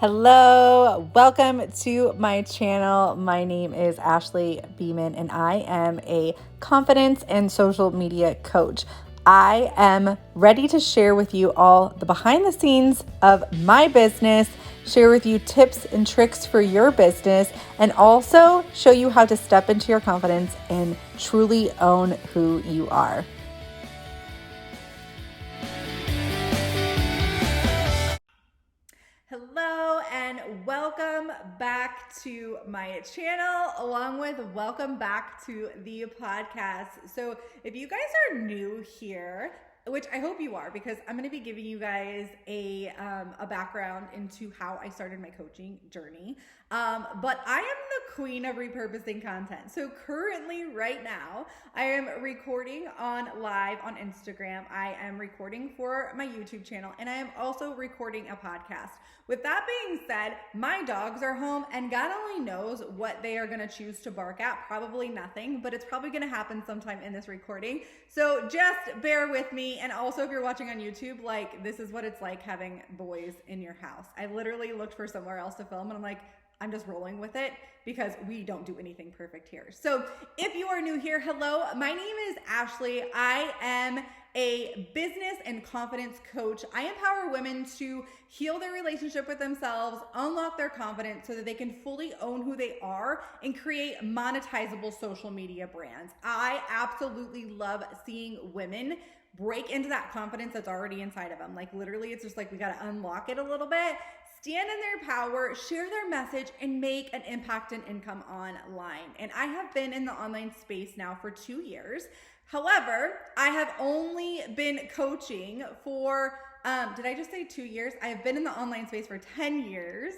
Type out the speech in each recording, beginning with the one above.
Hello, welcome to my channel. My name is Ashley Beeman and I am a confidence and social media coach. I am ready to share with you all the behind the scenes of my business, share with you tips and tricks for your business, and also show you how to step into your confidence and truly own who you are. Hello and welcome back to my channel, along with welcome back to the podcast. So if you guys are new here, which I hope you are, because I'm going to be giving you guys a background into how I started my coaching journey. But I am the queen of repurposing content. So currently right now, I am recording live on Instagram. I am recording for my YouTube channel, and I am also recording a podcast. With that being said, my dogs are home and God only knows what they are going to choose to bark at. Probably nothing, but it's probably going to happen sometime in this recording. So just bear with me. And also if you're watching on YouTube, like this is what it's like having boys in your house. I literally looked for somewhere else to film and I'm like, I'm just rolling with it because we don't do anything perfect here. So if you are new here, hello, my name is Ashley. I am a business and confidence coach. I empower women to heal their relationship with themselves, unlock their confidence so that they can fully own who they are and create monetizable social media brands. I absolutely love seeing women break into that confidence that's already inside of them. Like literally, it's just like we got to unlock it a little bit, stand in their power, share their message, and make an impact and income online. And I have been in the online space now for 2 years. However, I have only been coaching for, did I just say 2 years? I have been in the online space for 10 years,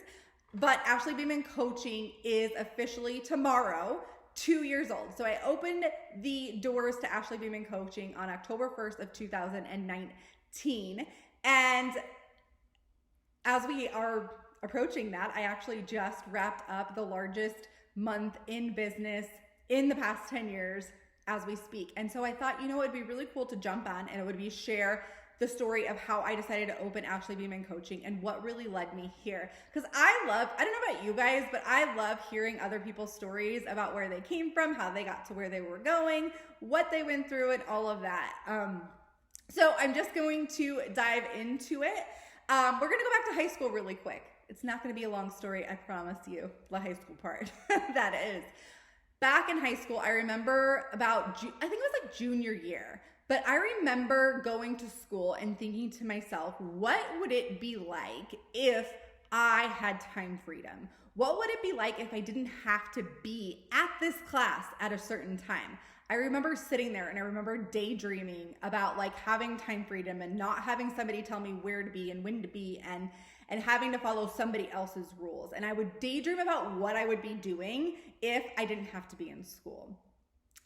but Ashley Beeman Coaching is officially tomorrow 2 years old. So I opened the doors to Ashley Beeman Coaching on October 1st of 2019. And as we are approaching that, I actually just wrapped up the largest month in business in the past 10 years as we speak. And so I thought, you know, it'd be really cool to jump on and it would be share the story of how I decided to open Ashley Beeman Coaching and what really led me here. Because I don't know about you guys, but I love hearing other people's stories about where they came from, how they got to where they were going, what they went through, and all of that. So I'm just going to dive into it. We're going to go back to high school really quick. It's not going to be a long story, I promise you, the high school part. That is. Back in high school, I remember I think it was like junior year, but I remember going to school and thinking to myself, what would it be like if I had time freedom? What would it be like if I didn't have to be at this class at a certain time? I remember sitting there and I remember daydreaming about like having time freedom and not having somebody tell me where to be and when to be and having to follow somebody else's rules. And I would daydream about what I would be doing if I didn't have to be in school.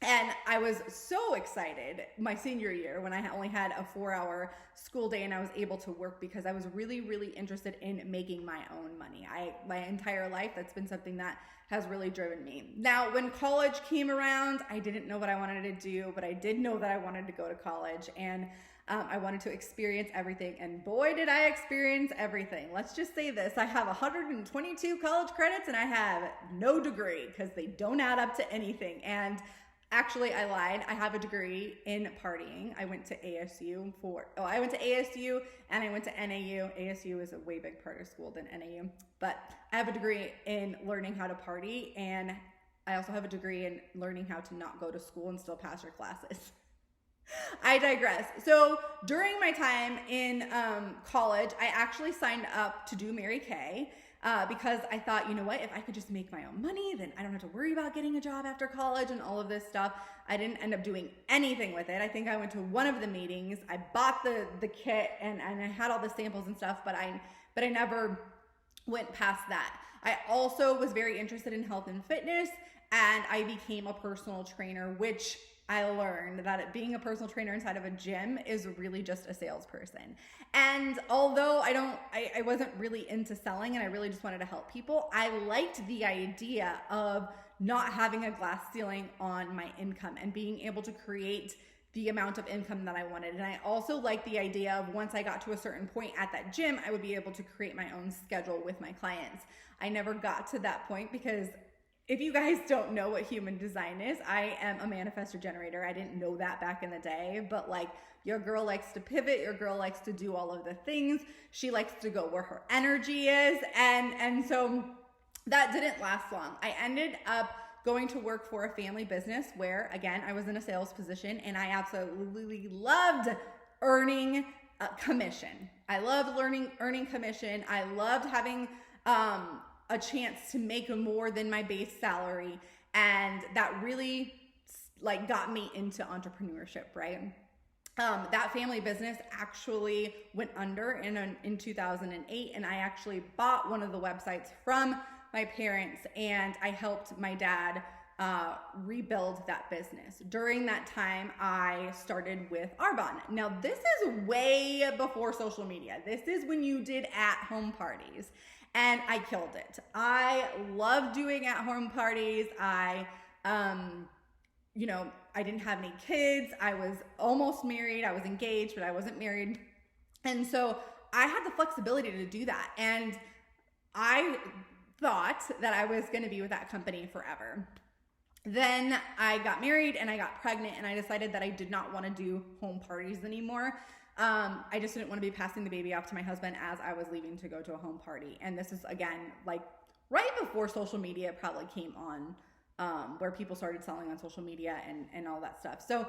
And I was so excited my senior year when I only had a 4-hour school day and I was able to work because I was really, really interested in making my own money. My entire life, that's been something that has really driven me. Now, when college came around, I didn't know what I wanted to do, but I did know that I wanted to go to college and I wanted to experience everything, and boy, did I experience everything. Let's just say this, I have 122 college credits and I have no degree because they don't add up to anything. And actually, I lied. I have a degree in partying. I went to ASU and I went to NAU. ASU is a way big party school than NAU, but I have a degree in learning how to party, and I also have a degree in learning how to not go to school and still pass your classes. I digress. So during my time in college, I actually signed up to do Mary Kay because I thought, you know what, if I could just make my own money, then I don't have to worry about getting a job after college and all of this stuff. I didn't end up doing anything with it. I think I went to one of the meetings. I bought the kit and I had all the samples and stuff, but I never went past that. I also was very interested in health and fitness, and I became a personal trainer, which I learned that being a personal trainer inside of a gym is really just a salesperson. And although I wasn't really into selling and I really just wanted to help people, I liked the idea of not having a glass ceiling on my income and being able to create the amount of income that I wanted. And I also liked the idea of once I got to a certain point at that gym, I would be able to create my own schedule with my clients. I never got to that point because if you guys don't know what human design is, I am a manifestor generator. I didn't know that back in the day, but like your girl likes to pivot. Your girl likes to do all of the things. She likes to go where her energy is. And so that didn't last long. I ended up going to work for a family business where, again, I was in a sales position and I absolutely loved earning commission. I loved earning commission. I loved having a chance to make more than my base salary. And that really like got me into entrepreneurship, right? That family business actually went under in 2008. And I actually bought one of the websites from my parents and I helped my dad rebuild that business. During that time, I started with Arbonne. Now, this is way before social media. This is when you did at-home parties. And I killed it. I love doing at-home parties. I didn't have any kids. I was almost married. I was engaged, but I wasn't married. And so I had the flexibility to do that. And I thought that I was going to be with that company forever. Then I got married and I got pregnant and I decided that I did not want to do home parties anymore. I just didn't want to be passing the baby off to my husband as I was leaving to go to a home party. And this is, again, like right before social media probably came on, where people started selling on social media and all that stuff. So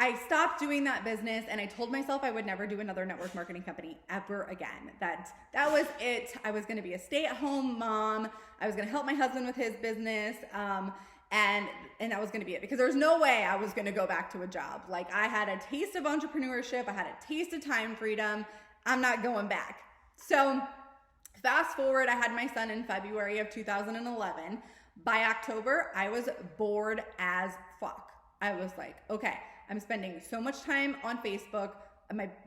I stopped doing that business and I told myself I would never do another network marketing company ever again. That was it. I was going to be a stay-at-home mom. I was going to help my husband with his business. And that was going to be it because there's no way I was going to go back to a job. Like I had a taste of entrepreneurship. I had a taste of time freedom. I'm not going back. So fast forward, I had my son in February of 2011. By October, I was bored as fuck. I was like, okay, I'm spending so much time on Facebook.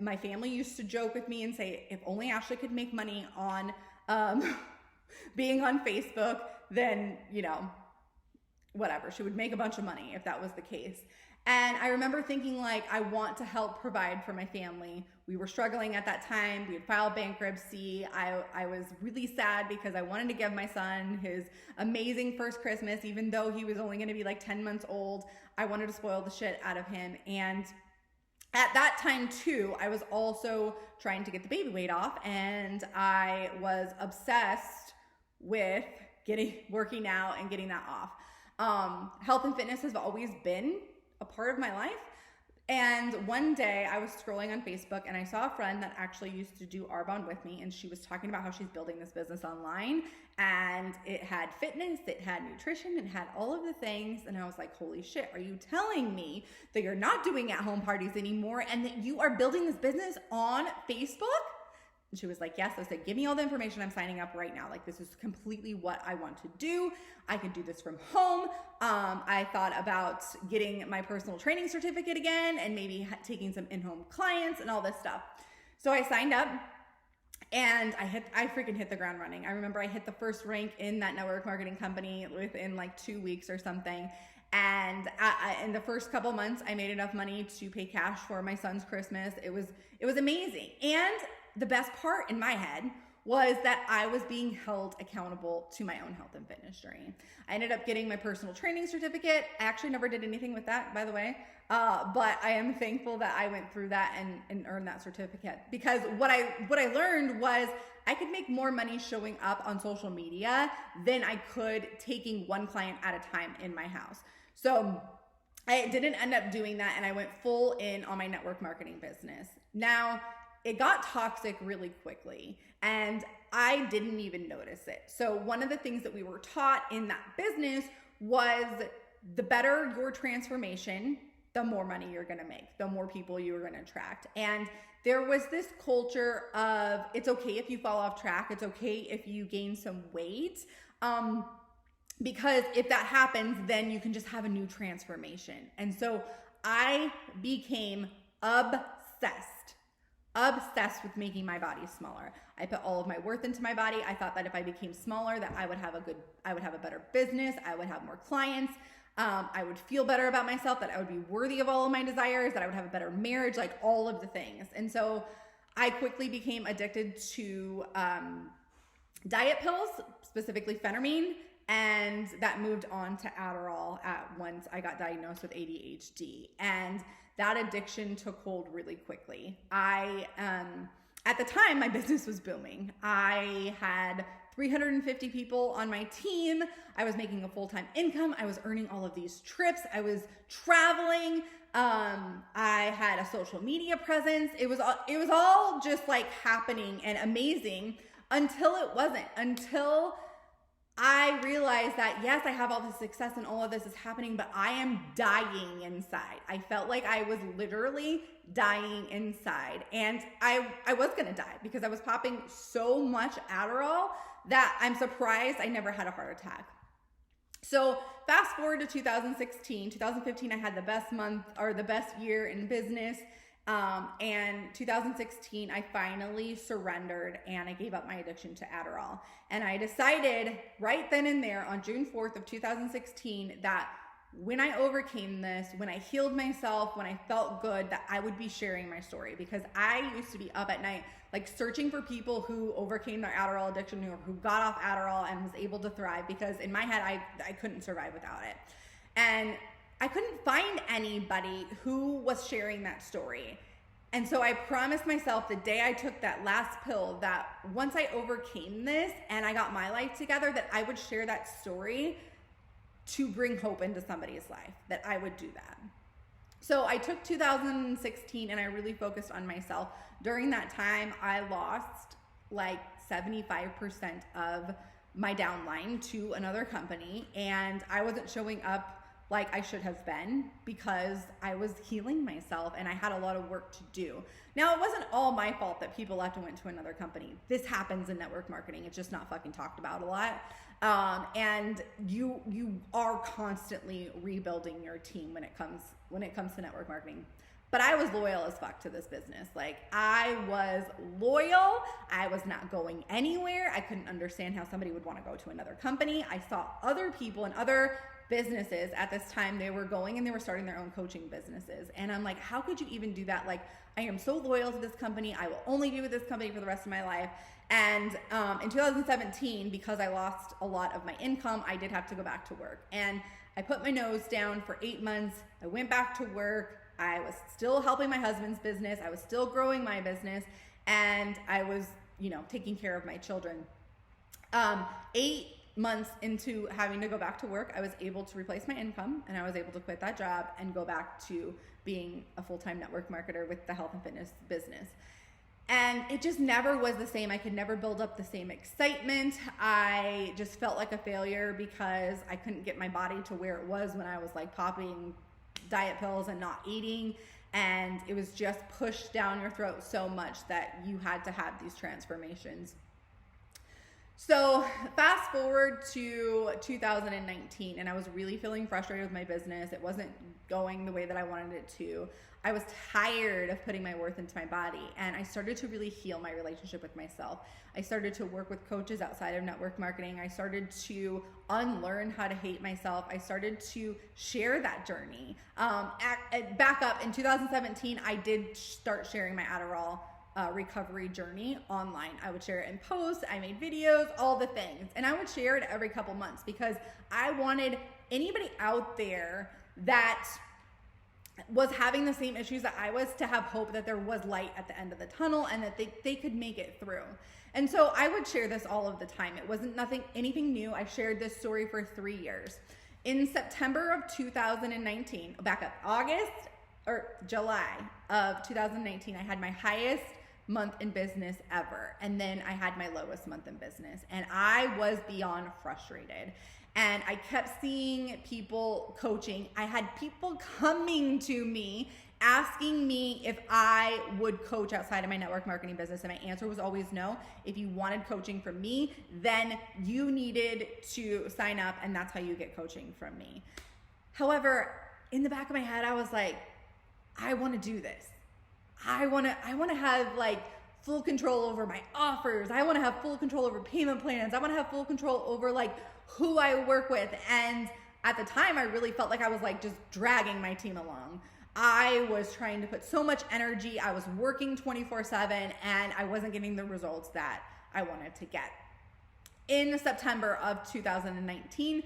My family used to joke with me and say, if only Ashley could make money on being on Facebook, then, whatever, she would make a bunch of money if that was the case. And I remember thinking like, I want to help provide for my family. We were struggling at that time. We had filed bankruptcy. I was really sad because I wanted to give my son his amazing first Christmas, even though he was only going to be like 10 months old. I wanted to spoil the shit out of him. And at that time too, I was also trying to get the baby weight off and I was obsessed with working out and getting that off. Health and fitness has always been a part of my life. And one day I was scrolling on Facebook and I saw a friend that actually used to do Arbonne with me. And she was talking about how she's building this business online and it had fitness, it had nutrition, it had all of the things. And I was like, holy shit, are you telling me that you're not doing at-home parties anymore and that you are building this business on Facebook? And she was like, yes. I said, give me all the information. I'm signing up right now. Like, this is completely what I want to do. I can do this from home. I thought about getting my personal training certificate again and maybe taking some in-home clients and all this stuff. So I signed up and I freaking hit the ground running. I remember I hit the first rank in that network marketing company within like 2 weeks or something. And in the first couple months, I made enough money to pay cash for my son's Christmas. It was amazing. And the best part in my head was that I was being held accountable to my own health and fitness journey. I ended up getting my personal training certificate. I actually never did anything with that, by the way. But I am thankful that I went through that and earned that certificate because what I learned was I could make more money showing up on social media than I could taking one client at a time in my house. So I didn't end up doing that and I went full in on my network marketing business. Now, it got toxic really quickly and I didn't even notice it. So one of the things that we were taught in that business was the better your transformation, the more money you're going to make, the more people you're going to attract. And there was this culture of it's okay if you fall off track. It's okay if you gain some weight. Because if that happens, then you can just have a new transformation. And so I became obsessed with making my body smaller. I put all of my worth into my body. I thought that if I became smaller, that I would have a better business. I would have more clients. I would feel better about myself, that I would be worthy of all of my desires, that I would have a better marriage, like all of the things. And so I quickly became addicted to diet pills, specifically phentermine, and that moved on to Adderall once I got diagnosed with ADHD. And that addiction took hold really quickly. At the time, my business was booming. I had 350 people on my team. I was making a full-time income. I was earning all of these trips. I was traveling. I had a social media presence. It was all just like happening and amazing until it wasn't. Until I realized that, yes, I have all this success and all of this is happening, but I am dying inside. I felt like I was literally dying inside, and I was gonna die because I was popping so much Adderall that I'm surprised I never had a heart attack. So fast forward to 2015, I had the best month or the best year in business. And 2016, I finally surrendered and I gave up my addiction to Adderall. And I decided right then and there on June 4th of 2016 that when I overcame this, when I healed myself, when I felt good, that I would be sharing my story, because I used to be up at night, like searching for people who overcame their Adderall addiction, who got off Adderall and was able to thrive, because in my head, I couldn't survive without it. And I couldn't find anybody who was sharing that story. And so I promised myself the day I took that last pill that once I overcame this and I got my life together, that I would share that story to bring hope into somebody's life, that I would do that. So I took 2016 and I really focused on myself. During that time, I lost like 75% of my downline to another company, and I wasn't showing up like I should have been because I was healing myself and I had a lot of work to do. Now, it wasn't all my fault that people left and went to another company. This happens in network marketing. It's just not fucking talked about a lot. And you are constantly rebuilding your team when it comes to network marketing. But I was loyal as fuck to this business. Like, I was loyal. I was not going anywhere. I couldn't understand how somebody would want to go to another company. I saw other people and other businesses at this time, they were going and they were starting their own coaching businesses. And I'm like, how could you even do that? Like, I am so loyal to this company. I will only be with this company for the rest of my life. And in 2017, because I lost a lot of my income, I did have to go back to work. And I put my nose down for 8 months. I went back to work. I was still helping my husband's business. I was still growing my business. And I was, taking care of my children. 8 months into having to go back to work, I was able to replace my income, and I was able to quit that job and go back to being a full-time network marketer with the health and fitness business. And it just never was the same. I could never build up the same excitement. I just felt like a failure because I couldn't get my body to where it was when I was like popping diet pills and not eating. And it was just pushed down your throat so much that you had to have these transformations. So fast forward to 2019, and I was really feeling frustrated with my business. It wasn't going the way that I wanted it to. I was tired of putting my worth into my body, and I started to really heal my relationship with myself. I started to work with coaches outside of network marketing. I started to unlearn how to hate myself. I started to share that journey. Back up in 2017, I did start sharing my Adderall recovery journey online. I would share it in posts, I made videos, all the things. And I would share it every couple months because I wanted anybody out there that was having the same issues that I was to have hope that there was light at the end of the tunnel and that they could make it through. And so I would share this all of the time. It wasn't anything new. I shared this story for 3 years. In September of 2019, July of 2019, I had my highest month in business ever. And then I had my lowest month in business. And I was beyond frustrated. And I kept seeing people coaching. I had people coming to me asking me if I would coach outside of my network marketing business. And my answer was always no. If you wanted coaching from me, then you needed to sign up, and that's how you get coaching from me. However, in the back of my head, I was like, I want to do this. I want to have like full control over my offers. I want to have full control over payment plans. I want to have full control over like who I work with. And at the time, I really felt like I was like just dragging my team along. I was trying to put so much energy. I was working 24/7 and I wasn't getting the results that I wanted to get. In September of 2019,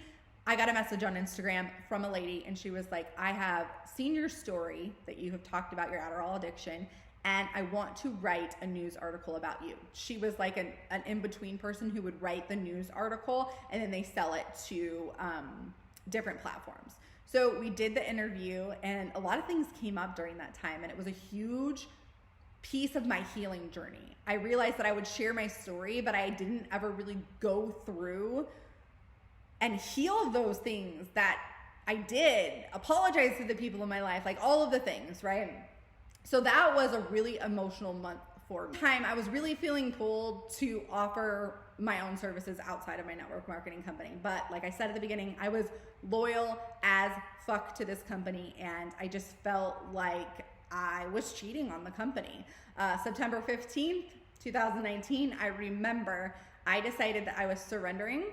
I got a message on Instagram from a lady and she was like, I have seen your story that you have talked about your Adderall addiction and I want to write a news article about you. She was like an in-between person who would write the news article and then they sell it to different platforms. So we did the interview and a lot of things came up during that time and it was a huge piece of my healing journey. I realized that I would share my story, but I didn't ever really go through and heal those things that I did, apologize to the people in my life, like all of the things, right? So that was a really emotional month for me. I was really feeling pulled to offer my own services outside of my network marketing company. But like I said at the beginning, I was loyal as fuck to this company and I just felt like I was cheating on the company. September 15th, 2019, I remember I decided that I was surrendering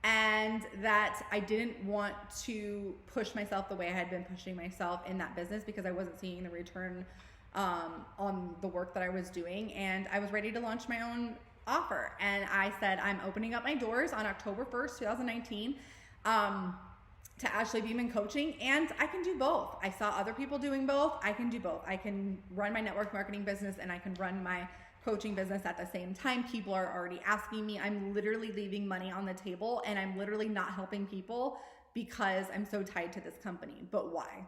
and that I didn't want to push myself the way I had been pushing myself in that business because I wasn't seeing the return on the work that I was doing, and I was ready to launch my own offer. And I said, I'm opening up my doors on October 1st, 2019 to Ashley Beeman Coaching, and I can do both. I saw other people doing both. I can do both. I can run my network marketing business and I can run my coaching business at the same time. People are already asking me. I'm literally leaving money on the table and I'm literally not helping people because I'm so tied to this company. But why?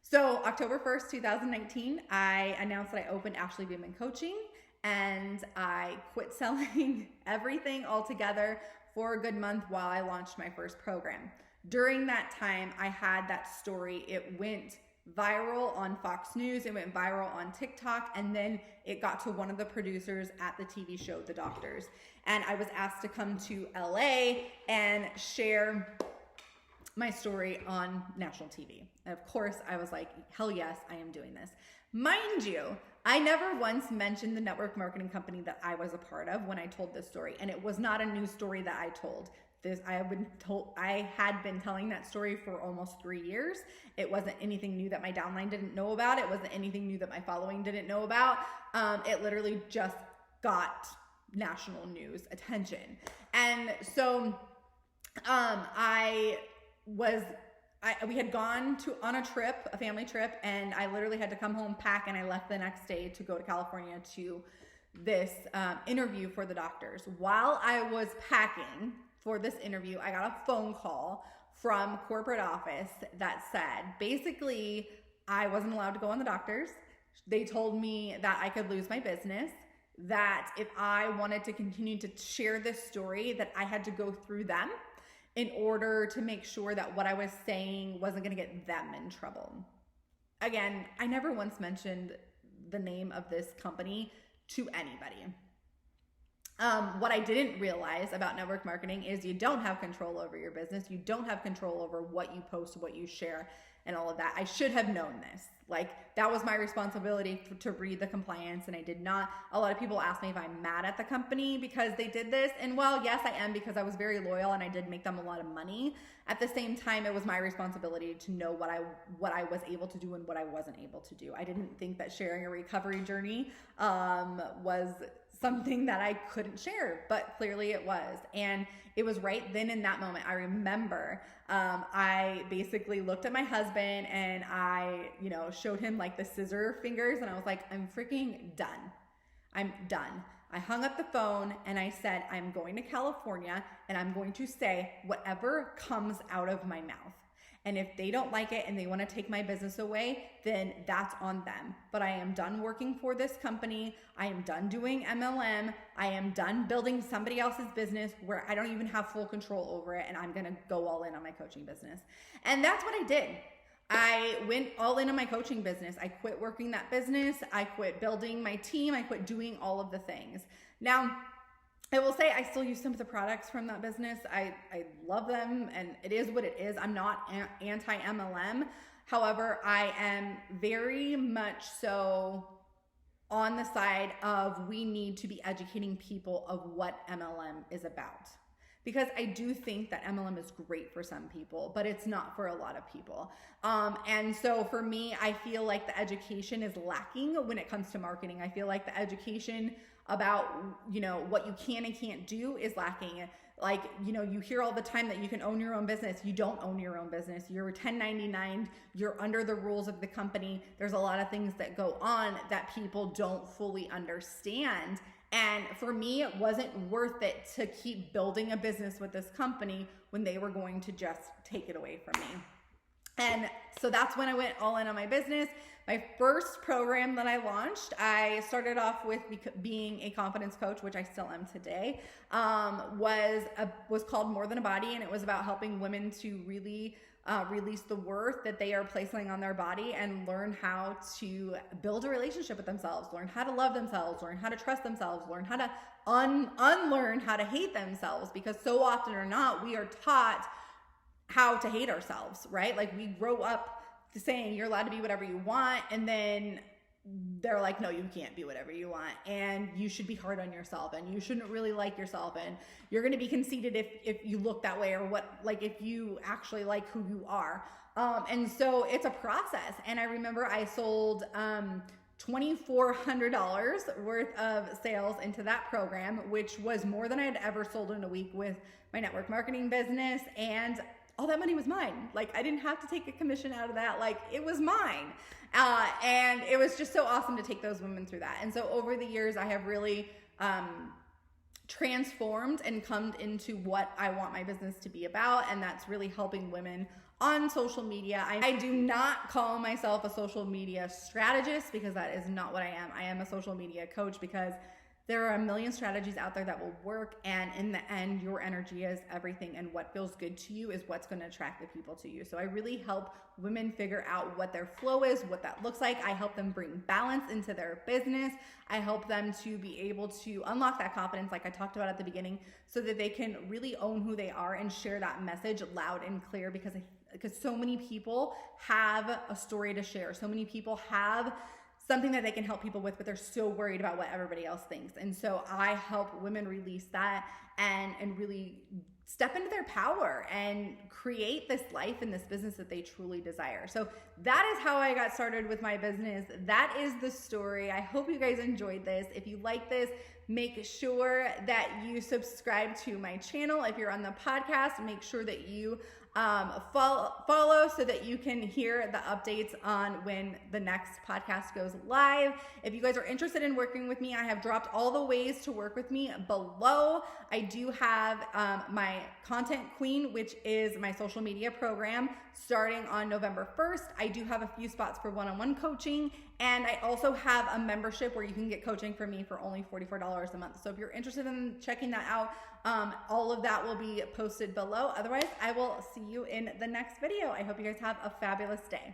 So October 1st, 2019, I announced that I opened Ashley Beeman Coaching and I quit selling everything altogether for a good month while I launched my first program. During that time, I had that story. It went viral on Fox News, it went viral on TikTok, and then it got to one of the producers at the TV show, The Doctors. And I was asked to come to LA and share my story on national TV. And of course, I was like, hell yes, I am doing this. Mind you, I never once mentioned the network marketing company that I was a part of when I told this story. And it was not a new story that I told. I had been telling that story for almost 3 years. It wasn't anything new that my downline didn't know about. It wasn't anything new that my following didn't know about. It literally just got national news attention. And so we had gone on a trip, a family trip, and I literally had to come home, pack, and I left the next day to go to California to this interview for The Doctors. While I was packing for this interview, I got a phone call from corporate office that said, basically, I wasn't allowed to go on The Doctors. They told me that I could lose my business, that if I wanted to continue to share this story, that I had to go through them in order to make sure that what I was saying wasn't going to get them in trouble. Again, I never once mentioned the name of this company to anybody. What I didn't realize about network marketing is you don't have control over your business. You don't have control over what you post, what you share, and all of that. I should have known this. Like, that was my responsibility to read the compliance, and I did not. A lot of people ask me if I'm mad at the company because they did this. And well, yes, I am, because I was very loyal and I did make them a lot of money. At the same time, it was my responsibility to know what I was able to do and what I wasn't able to do. I didn't think that sharing a recovery journey was something that I couldn't share, but clearly it was. And it was right then in that moment. I remember I basically looked at my husband and I, showed him like the scissor fingers, and I was like, I'm freaking done. I'm done. I hung up the phone and I said, I'm going to California and I'm going to say whatever comes out of my mouth. And if they don't like it and they want to take my business away, then that's on them. But I am done working for this company. I am done doing MLM. I am done building somebody else's business where I don't even have full control over it. And I'm going to go all in on my coaching business. And that's what I did. I went all in on my coaching business. I quit working that business. I quit building my team. I quit doing all of the things. Now, I will say I still use some of the products from that business. I love them, and it is what it is. I'm not anti-MLM. However, I am very much so on the side of we need to be educating people of what MLM is about. because I do think that MLM is great for some people, but it's not for a lot of people. And so for me, I feel like the education is lacking when it comes to marketing. I feel like the education about, you know, what you can and can't do is lacking. Like, you know, you hear all the time that you can own your own business. You don't own your own business. You're 1099. You're under the rules of the company. There's a lot of things that go on that people don't fully understand. And for me, it wasn't worth it to keep building a business with this company when they were going to just take it away from me. And so that's when I went all in on my business. My first program that I launched, I started off with being a confidence coach, which I still am today, was called More Than a Body, and it was about helping women to really release the worth that they are placing on their body and learn how to build a relationship with themselves, learn how to love themselves, learn how to trust themselves, learn how to unlearn how to hate themselves, because so often or not, we are taught how to hate ourselves, right? Like we grow up saying you're allowed to be whatever you want, and then they're like, no, you can't be whatever you want, and you should be hard on yourself, and you shouldn't really like yourself, and you're going to be conceited if you look that way, or what, like if you actually like who you are. And so it's a process. And I remember I sold $2,400 worth of sales into that program, which was more than I had ever sold in a week with my network marketing business. And all that money was mine. Like I didn't have to take a commission out of that. Like it was mine. And it was just so awesome to take those women through that. And so over the years, I have really transformed and come into what I want my business to be about. And that's really helping women on social media. I do not call myself a social media strategist, because that is not what I am. I am a social media coach, because there are a million strategies out there that will work, and in the end, your energy is everything, and what feels good to you is what's going to attract the people to you. So I really help women figure out what their flow is, what that looks like. I help them bring balance into their business. I help them to be able to unlock that confidence, like I talked about at the beginning, so that they can really own who they are and share that message loud and clear, because so many people have a story to share. So many people have something that they can help people with, but they're so worried about what everybody else thinks. And so I help women release that and really step into their power and create this life and this business that they truly desire. So that is how I got started with my business. That is the story. I hope you guys enjoyed this. If you like this, make sure that you subscribe to my channel. If you're on the podcast, make sure that you follow so that you can hear the updates on when the next podcast goes live. If you guys are interested in working with me, I have dropped all the ways to work with me below. I do have my Content Queen, which is my social media program, starting on November 1st. I do have a few spots for one-on-one coaching, and I also have a membership where you can get coaching from me for only $44 a month. So if you're interested in checking that out, all of that will be posted below. Otherwise, I will see you in the next video. I hope you guys have a fabulous day.